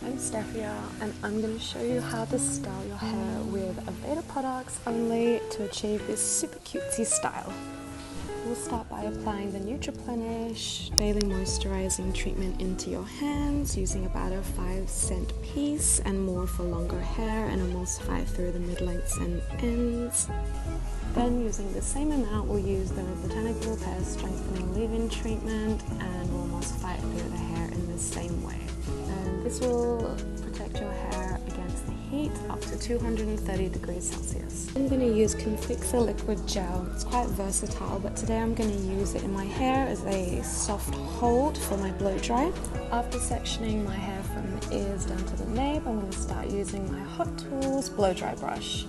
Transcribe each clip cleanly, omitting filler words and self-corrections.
I'm Stephia and I'm going to show you how to style your hair with Aveda products only to achieve this super cutesy style. We'll start by applying the Nutriplenish Daily Moisturizing Treatment into your hands using about a 5-cent piece and more for longer hair, and emulsify through the mid-lengths and ends. Then using the same amount we'll use the Botanical Hair Strengthening Leave-In Treatment and we'll emulsify it through the hair in the same way. And this will protect your hair against the heat up to 230 degrees Celsius. I'm going to use Confixer Liquid Gel. It's quite versatile, but today I'm going to use it in my hair as a soft hold for my blow dry. After sectioning my hair from the ears down to the nape, I'm going to start using my Hot Tools blow dry brush.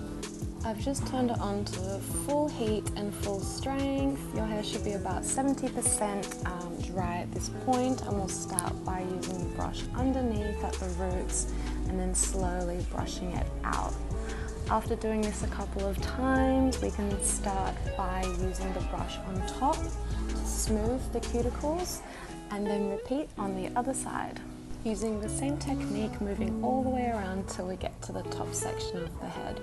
I've just turned it on to full heat and full strength. Your hair should be about 70% dry at this point, and we'll start by using the brush underneath at the roots and then slowly brushing it out. After doing this a couple of times, we can start by using the brush on top to smooth the cuticles and then repeat on the other side. Using the same technique, moving all the way around till we get to the top section of the head.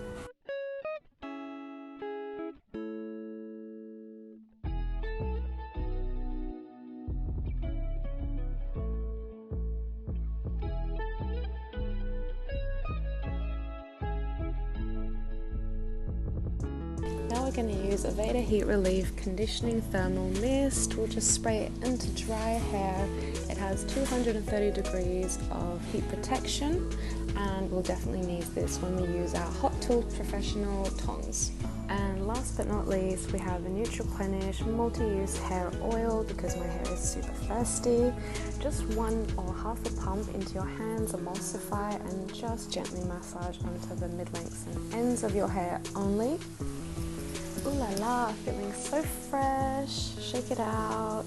Now we're going to use Aveda Heat Relief Conditioning Thermal Mist. We'll just spray it into dry hair. It has 230 degrees of heat protection, and we'll definitely need this when we use our Hot Tools Professional tongs. And last but not least, we have a Nutriplenish multi-use hair oil because my hair is super thirsty. Just 1 or half a pump into your hands, emulsify, and just gently massage onto the mid-lengths and ends of your hair only. Ooh la la, feeling so fresh. Shake it out.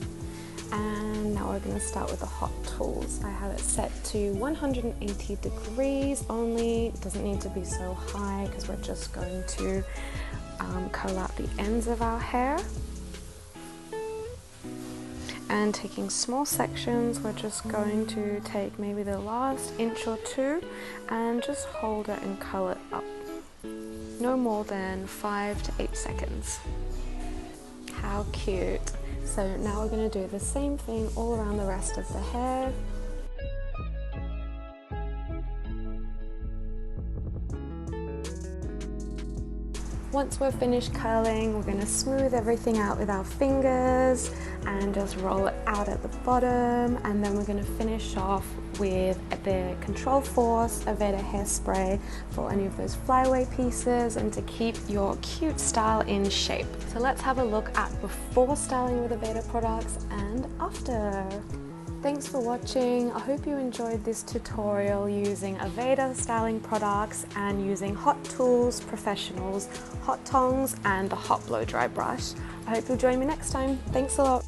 And now we're going to start with the Hot Tools. I have it set to 180 degrees only. It doesn't need to be so high because we're just going to curl out the ends of our hair. And taking small sections, we're just going to take maybe the last inch or two and just hold it and curl it up. No more than 5 to 8 seconds. How cute. So now we're going to do the same thing all around the rest of the hair. Once we're finished curling, we're going to smooth everything out with our fingers and just roll it out at the bottom, and then we're going to finish off with the Control Force Aveda hairspray for any of those flyaway pieces and to keep your cute style in shape. So let's have a look at before styling with Aveda products and after. Thanks for watching. I hope you enjoyed this tutorial using Aveda styling products and using Hot Tools Professionals, hot tongs and the hot blow dry brush. I hope you'll join me next time. Thanks a lot.